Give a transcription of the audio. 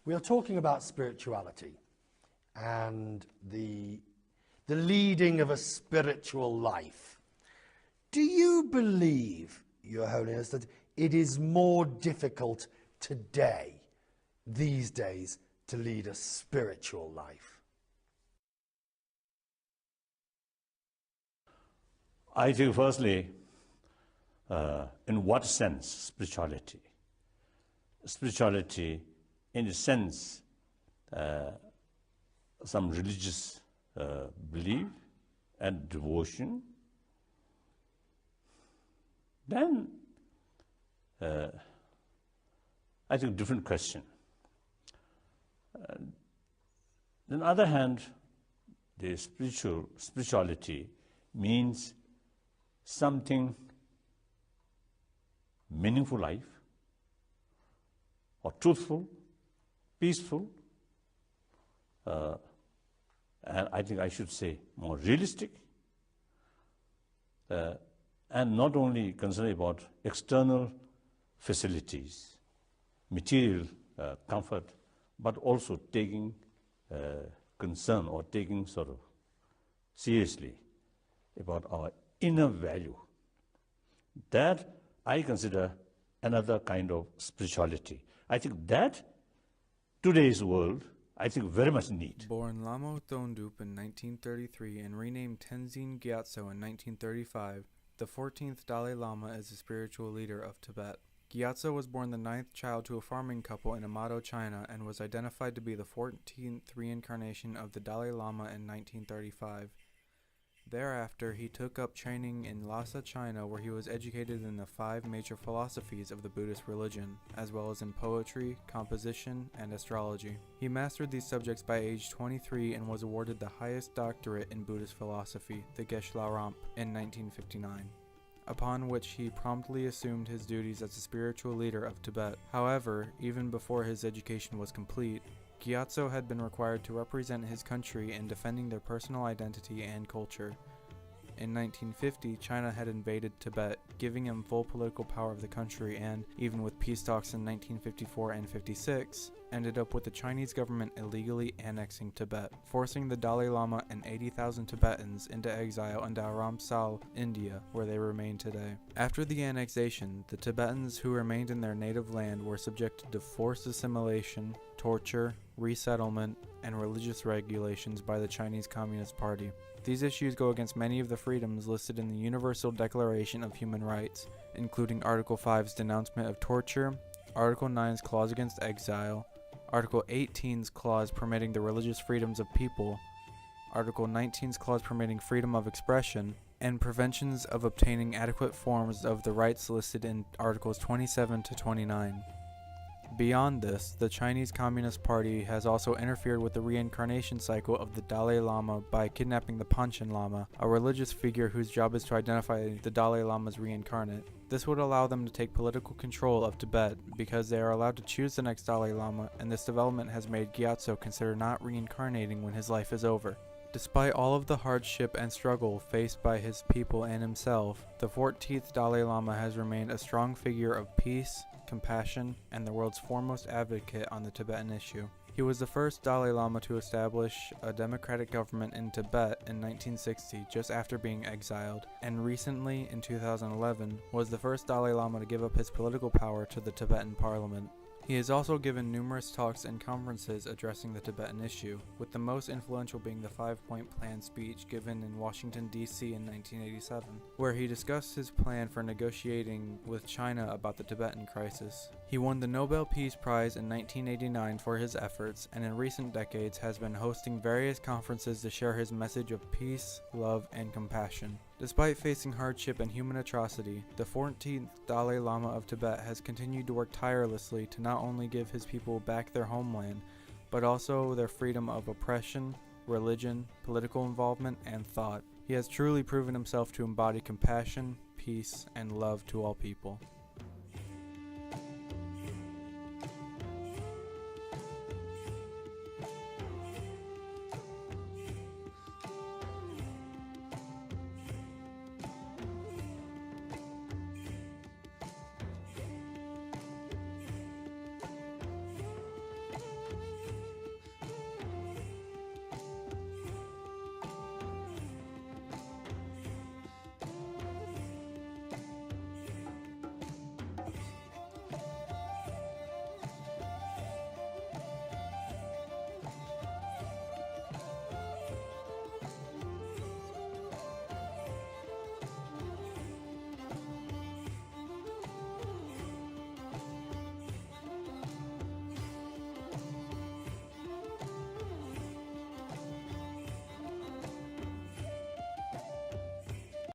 We are talking about spirituality and the leading of a spiritual life. Do you believe, Your Holiness, that it is more difficult today, these days, to lead a spiritual life? I think firstly, in what sense spirituality? Spirituality, in a sense, some religious belief and devotion. Then, I think different question. On the other hand, the spirituality means something meaningful life, or truthful, peaceful, and I think I should say more realistic, and not only concerned about external facilities, material comfort, but also taking concern or taking sort of seriously about our inner value. That I consider another kind of spirituality. I think that today's world, I think, very much need. Born Lama Thondup in 1933 and renamed Tenzin Gyatso in 1935, the 14th Dalai Lama is the spiritual leader of Tibet. Gyatso was born the 9th child to a farming couple in Amado, China, and was identified to be the 14th reincarnation of the Dalai Lama in 1935. Thereafter, he took up training in Lhasa, China, where he was educated in the 5 major philosophies of the Buddhist religion, as well as in poetry, composition, and astrology. He mastered these subjects by age 23 and was awarded the highest doctorate in Buddhist philosophy, the Geshe La Ramp, in 1959, upon which he promptly assumed his duties as the spiritual leader of Tibet. However, even before his education was complete, Gyatso had been required to represent his country in defending their personal identity and culture. In 1950, China had invaded Tibet, giving him full political power of the country, and, even with peace talks in 1954 and 56, ended up with the Chinese government illegally annexing Tibet, forcing the Dalai Lama and 80,000 Tibetans into exile in Dharamsala, India, where they remain today. After the annexation, the Tibetans who remained in their native land were subjected to forced assimilation, torture, resettlement, and religious regulations by the Chinese Communist Party. These issues go against many of the freedoms listed in the Universal Declaration of Human Rights, including Article 5's denouncement of torture, Article 9's clause against exile, Article 18's clause permitting the religious freedoms of people, Article 19's clause permitting freedom of expression, and preventions of obtaining adequate forms of the rights listed in Articles 27 to 29. Beyond this, the Chinese Communist Party has also interfered with the reincarnation cycle of the Dalai Lama by kidnapping the Panchen Lama, a religious figure whose job is to identify the Dalai Lama's reincarnate. This would allow them to take political control of Tibet because they are allowed to choose the next Dalai Lama, and this development has made Gyatso consider not reincarnating when his life is over. Despite all of the hardship and struggle faced by his people and himself, the 14th Dalai Lama has remained a strong figure of peace, compassion, and the world's foremost advocate on the Tibetan issue. He was the first Dalai Lama to establish a democratic government in Tibet in 1960, just after being exiled, and recently, in 2011, was the first Dalai Lama to give up his political power to the Tibetan parliament. He has also given numerous talks and conferences addressing the Tibetan issue, with the most influential being the 5-point plan speech given in Washington, D.C. in 1987, where he discussed his plan for negotiating with China about the Tibetan crisis. He won the Nobel Peace Prize in 1989 for his efforts, and in recent decades has been hosting various conferences to share his message of peace, love, and compassion. Despite facing hardship and human atrocity, the 14th Dalai Lama of Tibet has continued to work tirelessly to not only give his people back their homeland, but also their freedom of oppression, religion, political involvement, and thought. He has truly proven himself to embody compassion, peace, and love to all people.